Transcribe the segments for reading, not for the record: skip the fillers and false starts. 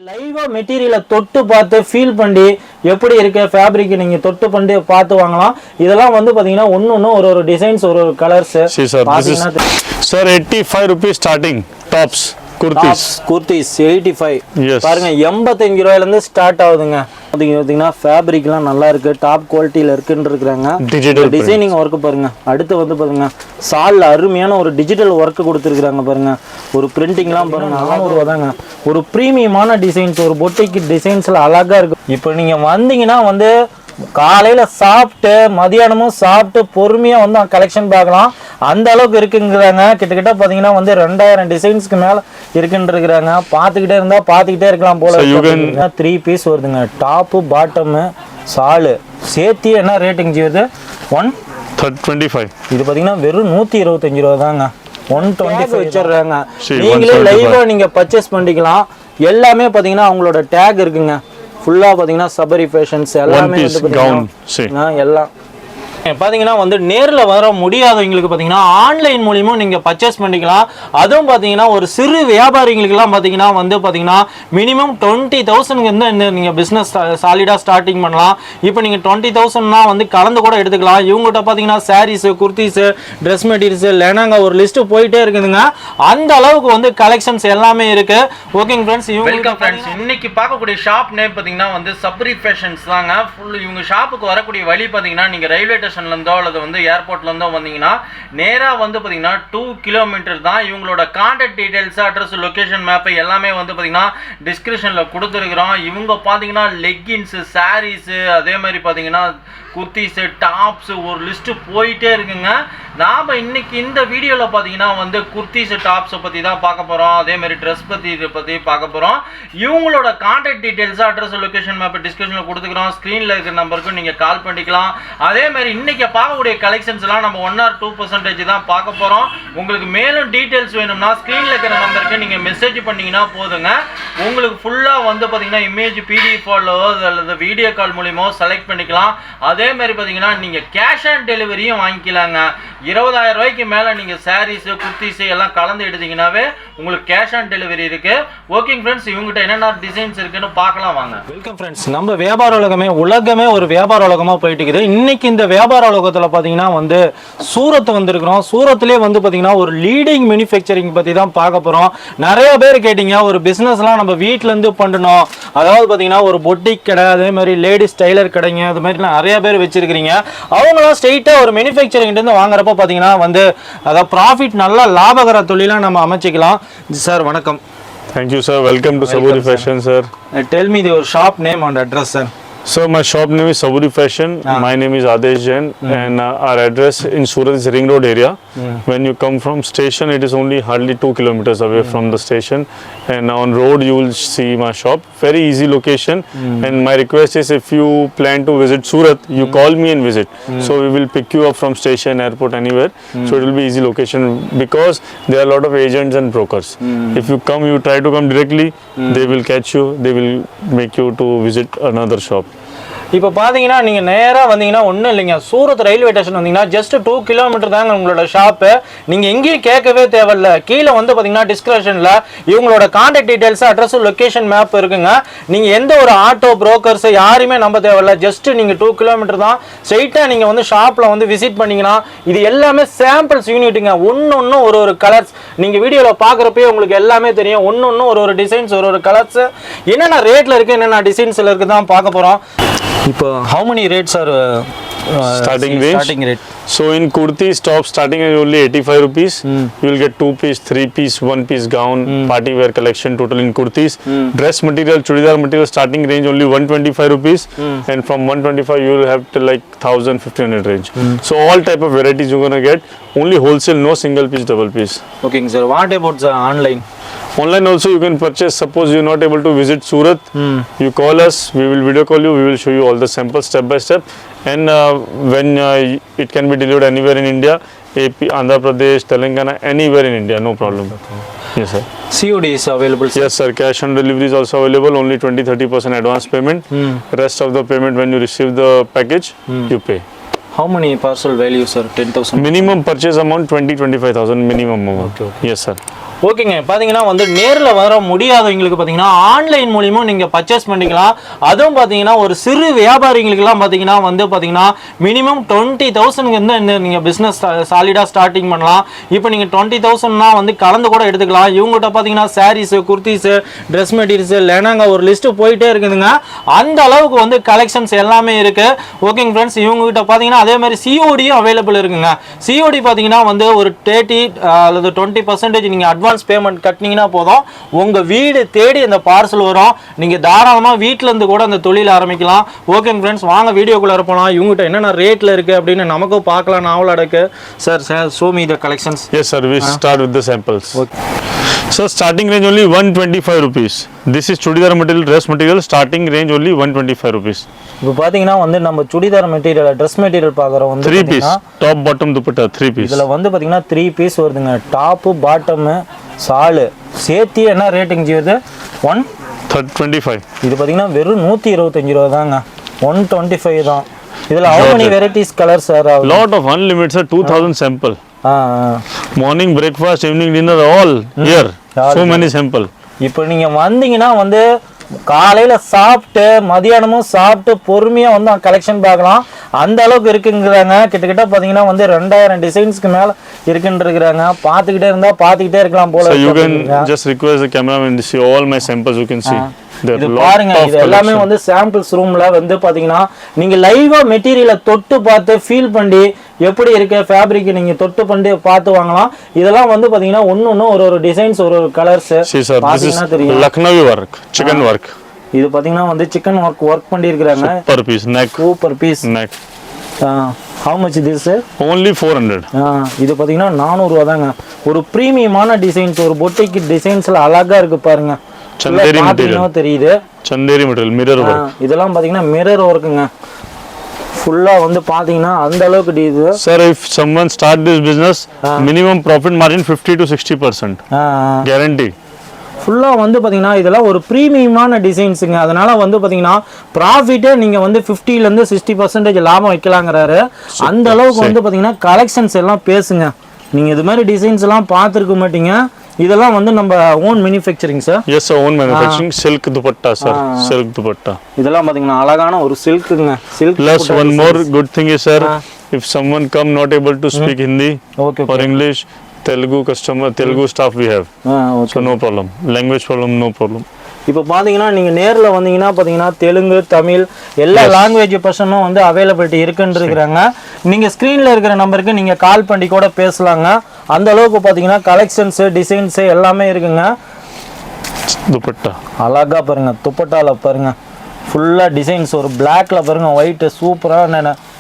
லைவா மெட்டீரியலை தொட்டு பார்த்து ஃபீல் பண்ணி எப்படி இருக்கு ஃபேப்ரிக் நீங்க தொட்டு பண்ணி பார்த்து வாங்கலாம். இதெல்லாம் வந்து பாத்தீங்கன்னா ஒன்னு ஒரு டிசைன்ஸ் ஒரு கலர்ஸ் பாத்தீங்கன்னா sir 85 rupees starting tops kurtis 85 பாருங்க 85 ரூபாயில இருந்து ஸ்டார்ட் ஆகுதுங்க. பாத்தீங்கன்னா ஃபேப்ரிக்லாம் நல்லா இருக்கு, டாப் குவாலிட்டியில இருக்குன்னு இருக்காங்க. டிசைனிங் ஒர்க் பாருங்க. அடுத்து வந்து பாருங்க சால்ல அருமையான ஒரு டிஜிட்டல் ஒர்க் கொடுத்துருக்காங்க பாருங்க. ஒரு பிரிண்டிங்லாம் பாருங்க 400 ரூபா தாங்க. ஒரு பிரீமியமான டிசைன்ஸ், ஒரு பொட்டிக் டிசைன்ஸ்ல அழகா இருக்கு. இப்போ நீங்க வந்தீங்கன்னா வந்து காலையில சாப்பிட்டு மதியானமும் சாப்பிட்டு பொறுமையா வந்து கலெக்ஷன் பார்க்கலாம். அந்த அளவுக்கு இருக்குங்கிறாங்க. கிட்டத்தட்ட பாத்தீங்கன்னா வந்து 2000 டிசைன்ஸ்க்கு மேல இருக்குன்னு இருக்கிறாங்க. பார்த்துக்கிட்டே இருந்தா பார்த்துக்கிட்டே இருக்கலாம் போல. 3 பீஸ் வருதுங்க, டாப்பு பாட்டம் சாலு சேர்த்தி. என்ன ரேட்டிங் வருது? 125. இது பாத்தீங்கன்னா வெறும் 125 ரூபா தாங்க. 125 வச்சிடுறாங்க. நீங்களே லைவா நீங்க பர்ச்சேஸ் பண்ணிக்கலாம். எல்லாமே பாத்தீங்கன்னா அவங்களோட டேக் இருக்குங்க. ஃபுல்லா பாத்தீங்கன்னா சபரி ஃபேஷன்ஸ் எல்லாமே வந்து பாத்தீங்கன்னா எல்லாம் பாத்தீங்கன்னா வந்து நேர்ல வர முடியாதவங்களுக்கு பாத்தீங்கன்னா ஆன்லைன் மூலமும் நீங்க பர்ச்சேஸ் பண்ணிக்கலாம். அதுவும் பாத்தீங்கன்னா ஒரு சிறு வியாபாரிகளுக்கு எல்லாம் பாத்தீங்கன்னா வந்து பாத்தீங்கன்னா மினிமம் 20,000 இருந்து நீங்க பிசினஸ் சாலிடா ஸ்டார்டிங் பண்ணலாம். இப்போ நீங்க 20,000னா வந்து கலந்து கூட எடுத்துக்கலாம். இவங்ககிட்ட பாத்தீங்கன்னா சாரீஸ், குர்த்திஸ், ட்ரெஸ் மெட்டீரியல்ஸ், லெனங்கா ஒரு லிஸ்ட் போயிட்டே இருக்குதுங்க. அந்த அளவுக்கு வந்து கலெக்ஷன்ஸ் எல்லாமே இருக்கு. ஓகேங்க ஃப்ரெண்ட்ஸ், வெல்கம் ஃப்ரெண்ட்ஸ். இன்னைக்கு பார்க்கக்கூடிய ஷாப் நேம் பாத்தீங்கன்னா வந்து சபரி ஃபேஷன்ஸ் தாங்க. ஃபுல் இவங்க ஷாப்புக்கு வரக்கூடிய வழி பாத்தீங்கன்னா நீங்க ரயில்வே ஸ்டேஷன்லேருந்தோ அல்லது வந்து ஏர்போர்ட்லேருந்தோ வந்தீங்கன்னா நேராக வந்து பார்த்தீங்கன்னா 2 கிலோமீட்டர் தான். இவங்களோட contact details, address, location map எல்லாமே வந்து பார்த்தீங்கன்னா டிஸ்கிரிப்ஷனில் கொடுத்துருக்குறோம். இவங்க பார்த்தீங்கன்னா லெக்கின்ஸு, சாரீஸு, அதே மாதிரி பார்த்தீங்கன்னா குர்த்திஸு, டாப்ஸு ஒரு லிஸ்ட்டு போயிட்டே இருக்குங்க. நாம் இன்னைக்கு இந்த வீடியோவில் பார்த்தீங்கன்னா வந்து குர்த்திஸு, டாப்ஸை பற்றி தான் பார்க்க போகிறோம். அதேமாதிரி ட்ரெஸ் பற்றி பார்க்க போகிறோம். இவங்களோட contact details, address, location map டிஸ்கிரிப்ஷனில் கொடுத்துக்கிறோம். ஸ்க்ரீனில் இருக்கிற நம்பருக்கு நீங்கள் கால் பண்ணிக்கலாம். அதேமாதிரி இன்னைக்கு பார்க்கக்கூடிய கலெக்ஷன்ஸ்லாம் நம்ம 1 or 2% தான் பார்க்க போகிறோம். உங்களுக்கு மேலும் டீட்டெயில்ஸ் வேணும்னா ஸ்க்ரீனில் இருக்கிற நம்பருக்கு நீங்கள் மெசேஜ் பண்ணிங்கன்னா போதுங்க. உங்களுக்கு ஃபுல்லாக வந்து பார்த்தீங்கன்னா இமேஜ் PDF அல்லது வீடியோ கால் மூலியமோ செலக்ட் பண்ணிக்கலாம். அதே மாதிரி பார்த்தீங்கன்னா நீங்கள் கேஷ் ஆன் டெலிவரியும் வாங்கிக்கலாங்க. 20,000 ரூபாய்க்கு மேலே நீங்கள் சாரீஸு, குர்த்திஸு எல்லாம் கலந்து எடுத்தீங்கன்னாவே உங்களுக்கு கேஷ் ஆன் டெலிவரி இருக்குது. ஓகேங்க ஃப்ரெண்ட்ஸ், இவங்ககிட்ட என்னென்ன டிசைன்ஸ் இருக்குன்னு பார்க்கலாம் வாங்க. வெல்கம் ஃப்ரெண்ட்ஸ், நம்ம வியாபார உலகமே ஒரு வியாபார உலகமாக போயிட்டு இருக்குது. இன்னைக்கு இந்த வியாபார உலகத்தில் பார்த்தீங்கன்னா வந்து சூரத் வந்திருக்கிறோம். சூரத்லேயே வந்து பார்த்தீங்கன்னா ஒரு லீடிங் மேனுஃபேக்சரிங் பற்றி தான் பார்க்க போகிறோம். நிறைய பேர் கேட்டீங்க ஒரு பிஸ்னஸ்லாம் நம்ம வீட்டிலேருந்து பண்ணணும், அதாவது பார்த்தீங்கன்னா ஒரு பொட்டிக் கடை, அதே மாதிரி லேடிஸ் டைலர் கடைங்க, அது மாதிரிலாம் நிறைய பேர் வச்சிருக்கிறீங்க. அவங்களாம் ஸ்ட்ரெயிட்டாக ஒரு மேனுஃபேக்சரிங்லேருந்து வாங்குறப்ப பார்த்தீங்கன்னா வந்து அதாவது ப்ராஃபிட் நல்லா லாபகர தொழிலாக நம்ம அமைச்சிக்கலாம். சார் வணக்கம். Thank you sir, welcome to Saboori Fashion sir. Tell me your shop name and address sir. So my shop name is Saboori Fashion. My name is Adarsh Jain and our address in Surat is Ring Road area. When you come from station, it is only hardly 2 kilometers away from the station, and on road you will see my shop. Very easy location. And my request is if you plan to visit Surat, you call me and visit. So we will pick you up from station, airport, anywhere. So it will be easy location because there are a lot of agents and brokers. If you come, you try to come directly, they will catch you. They will make you to visit another shop. இப்போ பார்த்தீங்கன்னா நீங்கள் நேராக வந்தீங்கன்னா ஒன்றும் இல்லைங்க, Surat railway station வந்தீங்கன்னா just 2 kilometre தாங்க உங்களோட ஷாப்பு. நீங்கள் எங்கேயும் கேட்கவே தேவையில்ல. கீழே வந்து பார்த்தீங்கன்னா டிஸ்கிரிப்ஷனில் இவங்களோட contact details, address, location map இருக்குங்க. நீங்கள் எந்த ஒரு ஆட்டோ புரோக்கர்ஸ் யாருமே நம்ப தேவையில்ல. ஜஸ்ட் நீங்கள் 2 கிலோமீட்டர் தான். ஸ்ட்ரெயிட்டாக நீங்கள் வந்து ஷாப்பில் வந்து விசிட் பண்ணிங்கன்னா இது எல்லாமே சாம்பிள்ஸ் யூனிட்டுங்க. ஒன்று ஒரு கலர்ஸ் நீங்கள் வீடியோவில் பார்க்குறப்பே உங்களுக்கு எல்லாமே தெரியும். ஒன்று ஒரு டிசைன்ஸ், ஒரு கலர்ஸ் என்னென்ன ரேட்டில் இருக்குது, என்னென்ன டிசைன்ஸில் இருக்குது தான் பார்க்க போகிறோம். இப்போ how many rates are starting rate? So in kurtis top starting is only 85 rupees. You will get 2 piece, 3 piece, 1 piece gown, party wear collection total in kurtis. Dress material, chudidar material starting range only 125 rupees, and from 125 you will have to like 1,000-1,500 range. So all type of varieties you're gonna get. Only wholesale, no single piece, double piece. Okay sir, what about the online? Online also you can purchase. Suppose you're not able to visit Surat, you call us, we will video call you, we will show you all the samples step by step, and when it can be delivered anywhere in India, AP, Andhra Pradesh, Telangana, anywhere in India, no problem. Yes sir. COD is available sir? Yes sir, cash on delivery is also available, only 20-30% advance payment. Rest of the payment when you receive the package, you pay. How many parcel value sir? 10,000? Minimum purchase amount 20-25,000 minimum amount. Okay. Yes sir. ஓகேங்க. பார்த்தீங்கன்னா வந்து நேரில் வர முடியாதவங்களுக்கு பார்த்தீங்கன்னா online மூலியமும் நீங்கள் purchase பண்ணிக்கலாம். அதுவும் பார்த்தீங்கன்னா ஒரு சிறு வியாபாரிகளுக்கெல்லாம் பார்த்தீங்கன்னா வந்து பார்த்தீங்கன்னா மினிமம் 20,000 வந்து நீங்கள் பிஸ்னஸ் சாலிடாக ஸ்டார்டிங் பண்ணலாம். இப்போ நீங்கள் 20,000னா வந்து கலந்து கூட எடுத்துக்கலாம். இவங்ககிட்ட பார்த்தீங்கன்னா சாரீஸு, குர்த்திஸு, ட்ரெஸ் மெட்டீரியல்ஸு, லெனாங்க ஒரு லிஸ்ட்டு போயிட்டே இருக்குதுங்க. அந்த அளவுக்கு வந்து கலெக்ஷன்ஸ் எல்லாமே இருக்குது. ஓகேங்க ஃப்ரெண்ட்ஸ், இவங்ககிட்ட பார்த்தீங்கன்னா அதே மாதிரி சிஓடியும் அவைலபிள் இருக்குங்க. சிஓடி பார்த்தீங்கன்னா வந்து ஒரு 30 அல்லது 20% நீங்கள் அட்வான்ஸ் பேமெண்ட் கட்டினீங்கன்னா போதும், உங்க வீடு தேடி அந்த பார்சல் வரும். நீங்க தாராளமா வீட்ல இருந்து கூட அந்த தொழில் ஆரம்பிக்கலாம். ஓகேங்க ஃப்ரெண்ட்ஸ், வாங்க வீடியோக்குள்ள போலாம். இவங்ககிட்ட என்னென்ன ரேட்ல இருக்கு அப்படின்னு நமக்கும் பார்க்கலாம். நாவல் அடக்கு sir, show me the collections. Yes sir, we start with the samples. Okay. So starting range only 125 rupees. This is chudidar material, dress material, starting range only 125 rupees. இப்போ பாத்தீங்கன்னா வந்து நம்ம சுடிதார் மெட்டீரியல், ட்ரெஸ் மெட்டீரியல் பார்க்குறோம் வந்து 3 piece top bottom dupatta 3 piece. இதுல வந்து பாத்தீங்கன்னா 3 piece வருதுங்க. டாப் பாட்டம் சாலு சேர்த்து என்ன ரேட்டிங் வருது? 125. இது பாத்தீங்கன்னா வெறும் 125 ரூபா தாங்க. 125 தான். இதுல how many varieties colors are available? Lot of unlimited sir, 2000 sample. Morning breakfast, evening dinner all here. So many sample. இப்போ நீங்க வந்தீங்கன்னா வந்து காலையில சாப்பிட்டு மதியானமும் சாப்பிட்டு பொறுமையா வந்து கலெக்ஷன் பார்க்கலாம். அந்த அளவுக்கு இருக்குங்கிறாங்க. கிட்டத்தட்ட பாத்தீங்கன்னா வந்து 2000 டிசைன்ஸ்க்கு மேல இருக்குன்றாங்க. பாத்துக்கிட்டே இருந்தா பாத்துக்கிட்டே இருக்கலாம் போல. So you can just request the cameraman to see all my samples. You can see. இது பாருங்க, இது எல்லாமே வந்து சாம்பிள்ஸ் ரூம்ல வந்து பாத்தீங்கன்னா நீங்க லைவா மெட்டீரியலை தொட்டு பார்த்து ஃபீல் பண்ணி எப்படி இருக்கு ஃபேப்ரிக் நீங்க தொட்டு பண்ணி பார்த்து வாங்கலாம். இதெல்லாம் வந்து பாத்தீங்கன்னா ஒண்ணு ஒரு டிசைன்ஸ், ஒரு கலர்ஸ் பாத்தீங்கன்னா தெரியும். Lucknowi work, chikan work. இது பாத்தீங்கன்னா வந்து சிக்கன் வர்க் பண்ணி இருக்காங்க. Super piece neck. Super piece neck. How much this sir? Only 400. இது பாத்தீங்கன்னா 400 ரூபாய் தாங்க. ஒரு பிரீமியமான டிசைன்ஸ், ஒரு பொட்டிக் டிசைன்ஸ்ல அழகா இருக்கு பாருங்க. சந்தேரி மெட்டீரியல் தெரியுது. Chanderi material mirror work. இதெல்லாம் பாத்தீங்கன்னா மிரர் வர்க்குங்க. ஃபுல்லா வந்து பாத்தீங்கன்னா அந்த அளவுக்கு இது. Sir, if someone start this business, minimum profit margin 50 to 60%. Guarantee. ஃபுல்லா வந்து பாத்தீங்கன்னா இதெல்லாம் ஒரு பிரீமியமான டிசைன்ஸுங்க. அதனால வந்து பாத்தீங்கன்னா ப்ராஃபிட்டே நீங்க வந்து 50 ல இருந்து 60% லாபம் வைக்கலாங்கிறாரு. அந்த அளவுக்கு வந்து பாத்தீங்கன்னா கலெக்ஷன்ஸ் எல்லாம் பேசுங்க. நீங்க இது மாதிரி டிசைன்ஸ் எல்லாம் பார்த்திருக்க மாட்டீங்க. இதெல்லாம் வந்து நம்ம own manufacturing sir. Yes sir, own manufacturing. Silk dupatta sir, silk dupatta. இதெல்லாம் பாத்தீங்கன்னா அழகான ஒரு சில்க்குங்க. Silk plus one more good thing is sir, if someone come not able to speak Hindi or English, Telugu customer, Telugu staff we have. So no problem, language problem no problem. இப்போ பாத்தீங்கன்னா நீங்க நேர்ல வந்தீங்கன்னா பாத்தீங்கன்னா தெலுங்கு, தமிழ் எல்லா language பர்சனும் வந்து availability இருக்குன்றாங்க. நீங்க ஸ்கிரீன்ல இருக்கிற நம்பருக்கு நீங்க கால் பண்ணி கூட பேசலாங்க. அந்த அளவுக்கு பாத்தீங்கன்னா கலெக்ஷன்ஸ், டிசைன்ஸ் எல்லாமே இருக்குங்க. துப்பட்டா அழகா பாருங்க. துப்பட்டால பாருங்க ஃபுல்லா டிசைன்ஸ், ஒரு பிளாக்ல பாருங்க, ஒயிட் சூப்பரா.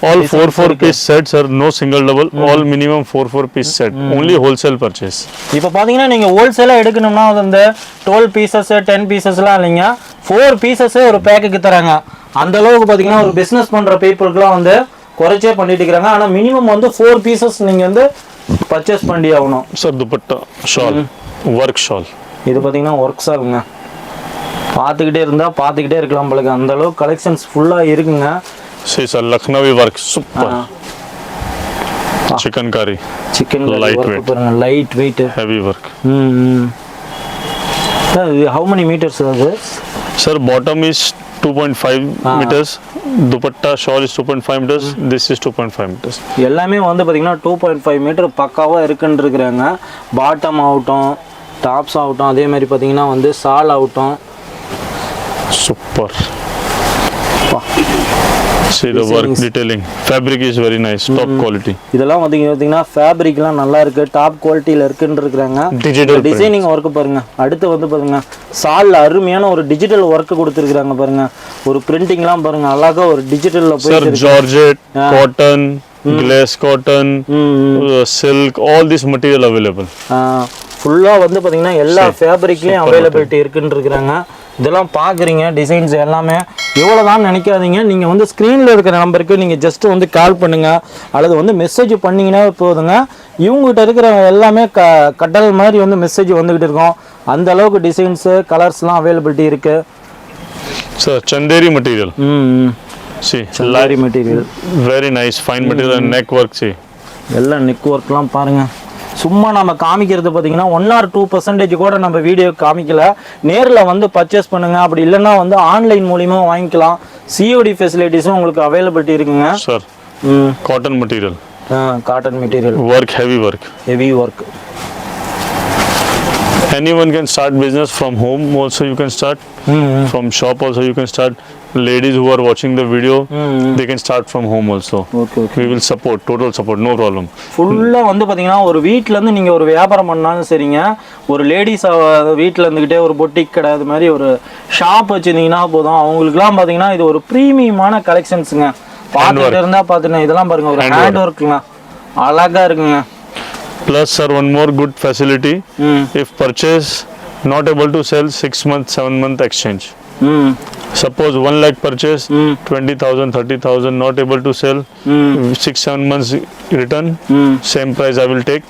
all 4 piece sets are no single double, all minimum 4 piece set. Only wholesale purchase. இப்போ பாத்தீங்கன்னா நீங்க ஹோல்சேலா எடுக்கணும்னா வந்து 12 பீசஸ் 10 பீசஸ்லாம் இல்லைங்க, 4 பீசஸ் ஒரு பேக்குக்கு தராங்க. அந்த அளவுக்கு பாத்தீங்கன்னா ஒரு பிசினஸ் பண்ற பீப்புளுக்குலாம் வந்து குறைச்சே பண்ணிட்டு இருக்காங்க. ஆனா மினிமம் வந்து 4 பீசஸ் நீங்க வந்து பர்ச்சேஸ் பண்ணி ஆகணும். Sir dupatta shawl, work shawl. இது பாத்தீங்கன்னா ஒர்க் ஷாலுங்க. பார்த்துக்கிட்டே இருந்தா பார்த்துக்கிட்டே இருக்கலாம் போல. அந்த அளவுக்கு கலெக்ஷன்ஸ் ஃபுல்லா இருக்குங்க. சரி sir, Lucknowi work super. Chikankari, chikan light weight, light weight, heavy work. Sir இது how many meters அது? Sir, bottom is 2.5 meters, dupatta shawl is 2.5 meters, this is 2.5 meters. எல்லாமே வந்து பாத்தீங்கன்னா 2.5 மீட்டர் பக்காவா இருக்குன்றாங்க. பாட்டம் ஆகட்டும், டாப்ஸ் ஆகட்டும், அதே மாதிரி பாத்தீங்கன்னா வந்து சால் ஆகட்டும். Super. See the work detailing. Fabric is very nice, top quality. இதெல்லாம் பாத்தீங்கன்னா ஃபேப்ரிக்லாம் நல்லா இருக்கு, டாப் குவாலிட்டில இருக்குன்றாங்க. டிஜிட்டல் டிசைனிங் வர்க் பாருங்க. அடுத்து வந்து பாருங்க சால்ல அருமையான ஒரு டிஜிட்டல் வர்க் கொடுத்திருக்காங்க பாருங்க. ஒரு பிரிண்டிங்லாம் பாருங்க அழகா ஒரு டிஜிட்டல்ல போய் இருக்கு. Sir, georgette, cotton, glass cotton, silk, all this material available. ஃபுல்லா வந்து பாத்தீங்கன்னா எல்லா ஃபேப்ரிக்லயும் அவைலபிலிட்டி இருக்குன்றாங்க. இதெல்லாம் பாக்குறீங்க டிசைன்ஸ் எல்லாமே எவ்வளவுதான் நினைக்காதீங்க. நீங்க வந்து ஸ்கிரீன்ல இருக்கிற நம்பருக்கு நீங்க ஜஸ்ட் வந்து கால் பண்ணுங்க அல்லது வந்து மெசேஜ் பண்ணீங்கன்னா போதுங்க. இவங்ககிட்ட இருக்கிற எல்லாமே கட்டல் மாதிரி வந்து மெசேஜ் வந்துகிட்டு இருக்கும். அந்த அளவுக்கு டிசைன்ஸ், கலர்ஸ்லாம் அவைலபிலிட்டி இருக்கு. Sir Chanderi material. see Chanderi material very nice, fine material and neck work. see எல்லா நெக் ஒர்க்லாம் பாருங்க. சும்மா நம்ம காமிக்கிறது பார்த்தீங்கன்னா 1 or 2% கூட நம்ம வீடியோ காமிக்கல. நேரில் வந்து பர்ச்சேஸ் பண்ணுங்க. அப்படி இல்லைன்னா வந்து ஆன்லைன் மூலியமா வாங்கிக்கலாம். சிஓடி ஃபெசிலிட்டிஸும் உங்களுக்கு அவைலபிலிட்டி இருக்குங்க sir. Cotton material. Cotton material. Work heavy work. Heavy work. Anyone can start business from home also, you can start from shop also, you can start. Ladies who are watching the video, they can start from home also. Okay. We will support, total support, no problem. ஃபுல்லா வந்து பாத்தீங்கன்னா ஒரு வீட்ல இருந்து நீங்க ஒரு வியாபாரம் பண்ணாலும் சரிங்க, ஒரு லேடிஸ் வீட்ல இருந்துகிட்டே ஒரு பொட்டிக் கடை அது மாதிரி ஒரு ஷாப் வச்சிருந்தீங்கன்னா போதும். அவங்களுக்குலாம் பாத்தீங்கன்னா இது ஒரு பிரீமியமான கலெக்ஷன்ஸுங்க. பார்த்துட்டு இருந்தா பாத்தீங்கன்னா இதெல்லாம் பாருங்க, ஒரு ஹேண்ட் ஒர்க்ங்க, அழகா இருக்குங்க. Plus sir, one more good facility. If purchase not able to sell, 6 months 7 month exchange. Suppose 1 lakh purchase, 20,000 30,000 not able to sell, 6-7 months return, same price I will take,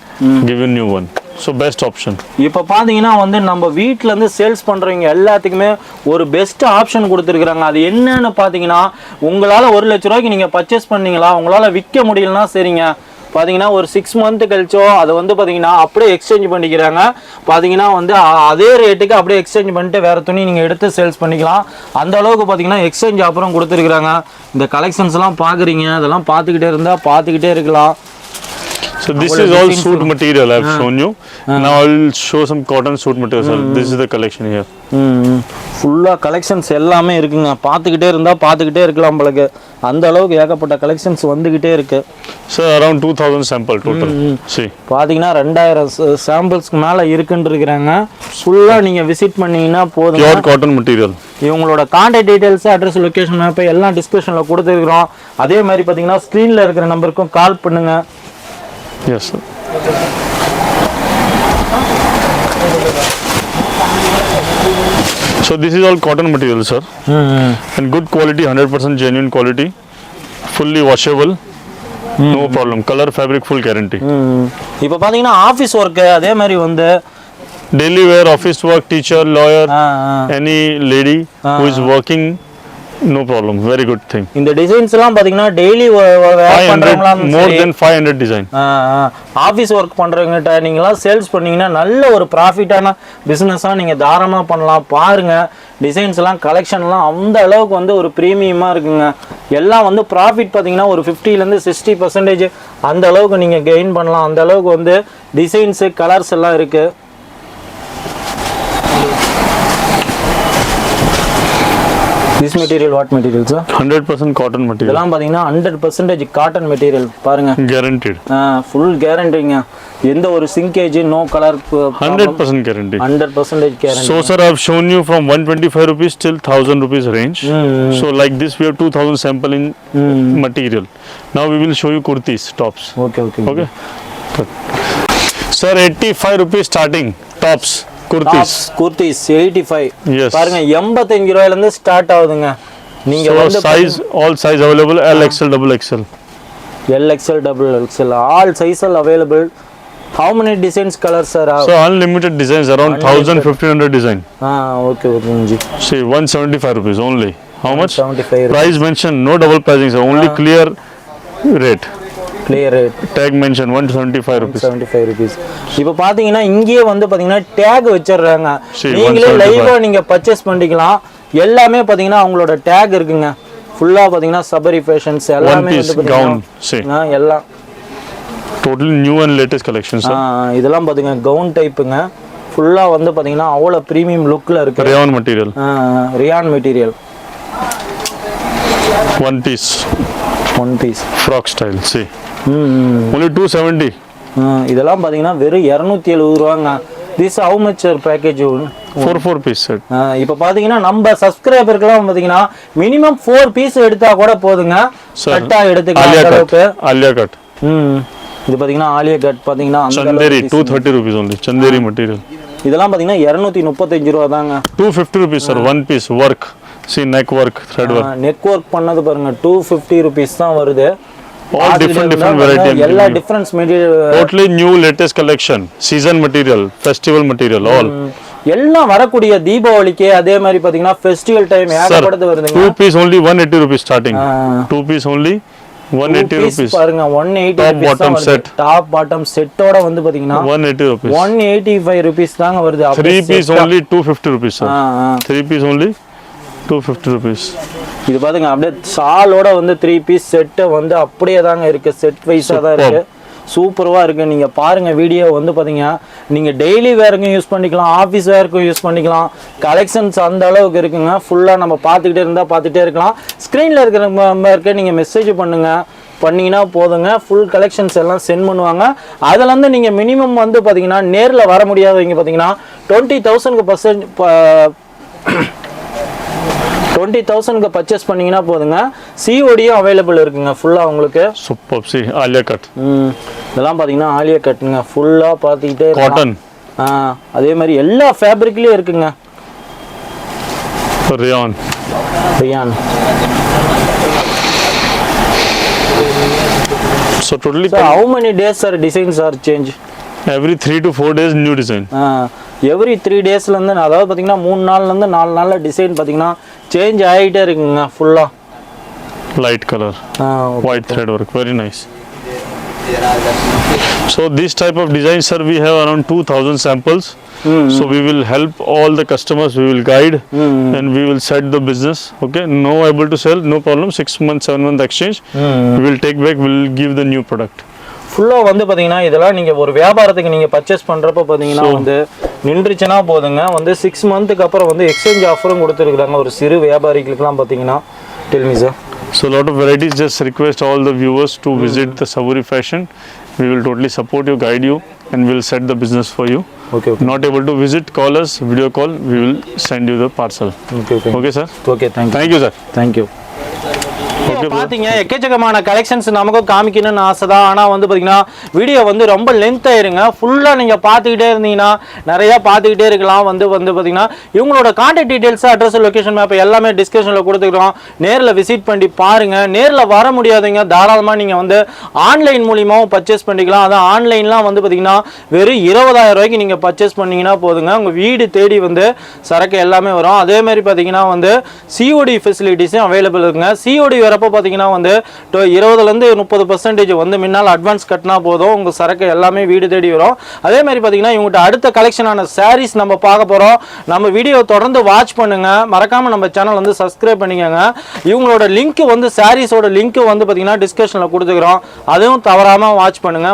give you new one. So best option. இப்போ பாத்தீங்கன்னா வந்து நம்ம வீட்ல இருந்து sales பண்றவங்க எல்லாத்துக்குமே ஒரு best option கொடுத்துருக்காங்க. அது என்னன்னு பாத்தீங்கன்னா, உங்களால 1 லட்ச ரூபாய்க்கு நீங்க பர்ச்சேஸ் பண்ணீங்களா, உங்களால விற்க முடியலன்னா சரிங்க, பார்த்தீங்கன்னா ஒரு 6 மந்த் கழிச்சோ அதை வந்து பார்த்தீங்கன்னா அப்படியே எக்ஸ்சேஞ்ச் பண்ணிக்கிறாங்க. பார்த்தீங்கன்னா வந்து அதே ரேட்டுக்கு அப்படியே எக்ஸ்சேஞ்ச் பண்ணிட்டு வேறு துணி நீங்கள் எடுத்து சேல்ஸ் பண்ணிக்கலாம். அந்த அளவுக்கு பார்த்தீங்கன்னா எக்ஸ்சேஞ்ச் ஆஃபரும் கொடுத்துருக்குறாங்க. இந்த கலெக்ஷன்ஸ்லாம் பார்க்குறீங்க, அதெல்லாம் பார்த்துக்கிட்டே இருந்தால் பார்த்துக்கிட்டே இருக்கலாம். So this is all suit material I have shown you. Now I will show some cotton suit material. This is the collection here. ஃபுல்லாக கலெக்ஷன்ஸ் எல்லாமே இருக்குங்க. பார்த்துக்கிட்டே இருந்தால் பார்த்துக்கிட்டே இருக்கலாம். உங்களுக்கு அந்த அளவுக்கு ஏகப்பட்ட கலெக்ஷன்ஸ் வந்துக்கிட்டே இருக்கு. Sir, around 2000 sample total. See. பார்த்தீங்கன்னா 2000 சாம்பிள்ஸ்க்கு மேலே இருக்குன்னு இருக்கிறாங்க. ஃபுல்லாக நீங்கள் விசிட் பண்ணீங்கன்னா போதும். Pure cotton material. இவங்களோட contact details, address, location map எல்லாம் டிஸ்கிரிப்ஷனில் கொடுத்துருக்குறோம். அதே மாதிரி பார்த்தீங்கன்னா ஸ்க்ரீனில் இருக்கிற நம்பருக்கும் கால் பண்ணுங்க. Yes sir. So this is all cotton material sir. And good quality, 100% genuine quality, fully washable, no problem, color, fabric, full guarantee. இப்போ பார்த்தீங்கன்னா ஆஃபீஸ் ஒர்க்கு அதே மாதிரி வந்து daily wear, office work, teacher, lawyer, any lady who is working, no problem, very good thing. இந்த டிசைன்ஸ்லாம் பார்த்தீங்கன்னா daily wear பண்றவங்களா more than 500 design. Office work பண்றவங்ககிட்ட நீங்களாம் சேல்ஸ் பண்ணீங்கன்னா நல்ல ஒரு ப்ராஃபிட்டான பிஸ்னஸாக நீங்கள் தாராளமாக பண்ணலாம். பாருங்க டிசைன்ஸ்லாம் கலெக்ஷன்லாம் அந்த அளவுக்கு வந்து ஒரு ப்ரீமியமாக இருக்குங்க. எல்லாம் வந்து ப்ராஃபிட் பார்த்தீங்கன்னா ஒரு 50% 60% அந்த அளவுக்கு நீங்கள் கெயின் பண்ணலாம். அந்த அளவுக்கு வந்து டிசைன்ஸு கலர்ஸ் எல்லாம் இருக்குது. This material what material sir? 100% cotton material. இதெல்லாம் பாத்தீங்கன்னா 100% காட்டன் மெட்டீரியல் பாருங்க. Guaranteed. full guaranteeங்க. எந்த ஒரு சிங்கேஜ், no colour, 100% guarantee. 100% guarantee. So sir, I have shown you from 125 rupees till 1000 rupees range. So like this we have 2000 sample in material. Now we will show you kurtis, tops. Okay. Good. Sir, 85 rupees starting tops. Kurtis 85. Yes. பாருங்க 85 ரூபாயில இருந்து start ஆகுதுங்க. நீங்க வந்து size, all size available, L, XL, double XL. L, XL, double XL, all sizes available. How many designs, colors are? So unlimited designs, around 1500 design. Okay ji. See, 175 rupees only. How much? 175 price mentioned, no double pricing, sir. Only clear rate. Clear rate. Tag mention 175 rupees. 175 rupees. இப்போ பாத்தீங்கன்னா இங்கேயே வந்து பாத்தீங்கன்னா take வச்சிடுறாங்க. நீங்களே லைவா நீங்க purchase பண்ணிக்கலாம். எல்லாமே பாத்தீங்கன்னா அவங்களோட டேக் இருக்குங்க. ஃபுல்லா பாத்தீங்கன்னா சபரி ஃபேஷன்ஸ் எல்லாமே வந்து பாத்தீங்கன்னா எல்லாம் totally new and latest collections sir. இதெல்லாம் பாத்தீங்க கவுன் டைப்புங்க. ஃபுல்லா வந்து பாத்தீங்கன்னா அவ்வளவு பிரீமியம் லுக்ல இருக்கு. rayon material. rayon material. One piece frock style. See. Only 270. இதெல்லாம் பாத்தீங்கன்னா வெறும் 270 ரூபாங்க. This how much package? 4 piece set. இப்போ பாத்தீங்கன்னா நம்ம சப்ஸ்கிரைபர்க்கெல்லாம் பாத்தீங்கன்னா மினிமம் 4 பீஸ் எடுத்தா கூட போதுங்க. கட்டா எடுத்துக்கலாம் அளவுக்கு. Alia cut. இது பாத்தீங்கன்னா ஆலியா கட் பாத்தீங்கன்னா Chanderi 230 rupees only. Chanderi material. இதெல்லாம் பாத்தீங்கன்னா 235 ரூபாய் தாங்க. 250 rupees sir, one piece work. See, neck work, thread work. neck work பண்ணது பாருங்க 250 rupees தான் வருது. All different variety. எல்லா different material. Totally new latest collection. Season material, festival material, all. எல்லாம் வரக்கூடிய தீபாவளிக்கு அதே மாதிரி பாத்தீங்கன்னா ஃபெஸ்டிவல் டைம் ஏகப்பட்டது வருதுங்க. 2 piece only 180 rupees starting. 2 piece only 180 rupees. பாருங்க 180 Top bottom set. Top bottom செட்டோட வந்து பாத்தீங்கன்னா 180 rupees. 185 rupees தாங்க வருது. 3 piece only 250 rupees sir. 3 piece only 250 rupees. இது பாருங்க அப்படியே சாலோட வந்து 3 பீஸ் செட் வந்து அப்படியே தாங்க இருக்கு. செட் வைஸா தான் இருக்கு. சூப்பராக இருக்குது. நீங்கள் பாருங்கள் வீடியோ வந்து பார்த்தீங்கன்னா நீங்கள் டெய்லி வேருக்கும் யூஸ் பண்ணிக்கலாம், ஆஃபீஸ் வேருக்கும் யூஸ் பண்ணிக்கலாம். கலெக்ஷன்ஸ் அந்த அளவுக்கு இருக்குங்க. ஃபுல்லாக நம்ம பார்த்துட்டே இருக்கலாம். ஸ்க்ரீனில் இருக்கிற நம்பருக்கு நீங்கள் மெசேஜ் பண்ணிங்கன்னா போதுங்க. ஃபுல் கலெக்ஷன்ஸ் எல்லாம் சென்ட் பண்ணுவாங்க. அதுலேருந்து நீங்கள் மினிமம் வந்து பார்த்தீங்கன்னா நேரில் வர முடியாதவங்க பார்த்தீங்கன்னா 20,000க்கு பர்ச்சேஸ் பண்ணீங்கன்னா போதுங்க. சிஓடியும் அவைலபிள் இருக்குங்க ஃபுல்லாக உங்களுக்கு. சூப்பர். See Alia cut. இதெல்லாம் பார்த்தீங்கன்னா ஆலியா கட்டுங்க. ஃபுல்லாக பார்த்துக்கிட்டே காட்டன். அதே மாதிரி எல்லா ஃபேப்ரிக்லேயும் இருக்குங்க. Ryan. So totally. So how many days sir designs are change? Every 3 to 4 days new design. Every 3 டேஸ்லேருந்து அதாவது பார்த்தீங்கன்னா 3 நாள்லேருந்து 4 நாளில் டிசைன் பார்த்தீங்கன்னா சேஞ்ச் ஆகிட்டே இருக்குங்க ஃபுல்லாக. Light colour, white thread work, very nice. So this type of design sir we have around 2,000 samples. So we will help all the customers, we will guide and we will set the business. Okay, no able to sell, no problem. 6 months, 7 month exchange. We will take back, we will give the new product. ஃபுல்லாக வந்து பார்த்தீங்கன்னா இதெல்லாம் நீங்கள் ஒரு வியாபாரத்துக்கு நீங்கள் purchase பண்ணுறப்ப பார்த்தீங்கன்னா வந்து நின்றுச்சுன்னா போதுங்க. வந்து 6 மந்த்துக்கு அப்புறம் வந்து எக்ஸ்சேஞ்ச் ஆஃபரும் கொடுத்துருக்குறாங்க ஒரு சிறு வியாபாரிகளுக்குலாம் பார்த்தீங்கன்னா. Tell me sir. So a lot of varieties. Just request all the viewers to visit the Saboori Fashion. We will totally support you, guide you and we will set the business for you. Okay. Not able to visit, call us, video call, we will send you the parcel. Okay sir. Okay, thank you sir. Thank you. பார்த்தீங்க எக்கச்சக்கமான collections நமக்கும் காமிக்கணும்னு ஆசை தான். ஆனால் வந்து பார்த்தீங்கன்னா video வந்து ரொம்ப லென்த் ஆயிருங்க. ஃபுல்லாக நீங்கள் பார்த்துக்கிட்டே இருந்தீங்கன்னா நிறையா பார்த்துக்கிட்டே இருக்கலாம். வந்து பார்த்தீங்கன்னா இவங்களோட contact details, address, location map எல்லாமே டிஸ்கிரிப்ஷனில் கொடுத்துக்கிறோம். நேரில் விசிட் பண்ணி பாருங்கள். நேரில் வர முடியாதவங்க தாராளமாக நீங்கள் வந்து ஆன்லைன் மூலியமாகவும் பர்ச்சேஸ் பண்ணிக்கலாம். அதான் ஆன்லைன்லாம் வந்து பார்த்தீங்கன்னா வெறும் 20,000 ரூபாய்க்கு நீங்கள் பர்ச்சேஸ் பண்ணிங்கன்னா போதுங்க. உங்கள் வீடு தேடி வந்து சரக்கு எல்லாமே வரும். அதேமாதிரி பார்த்தீங்கன்னா வந்து சிஓடி ஃபெசிலிட்டிஸும் அவைலபிள் இருக்குங்க. சிஓடி வரப்போ பார்த்தீங்கன்னா வந்து 20லேருந்து 30% வந்து முன்னால் அட்வான்ஸ் கட்டினா போதும். உங்கள் சரக்கு எல்லாமே வீடு தேடி வரும். அதே மாதிரி பார்த்தீங்கன்னா இவங்ககிட்ட அடுத்த கலெக்ஷனான சாரீஸ் நம்ம பார்க்க போகிறோம். நம்ம வீடியோ தொடர்ந்து வாட்ச் பண்ணுங்க. மறக்காமல் நம்ம சேனல் வந்து சப்ஸ்கிரைப் பண்ணிக்கோங்க. இவங்களோட லிங்க் வந்து சாரீஸோட லிங்க் வந்து பார்த்தீங்கன்னா டிஸ்கிரிப்ஷனில் கொடுத்துக்கிறோம். அதுவும் தவறாமல் வாட்ச் பண்ணுங்க.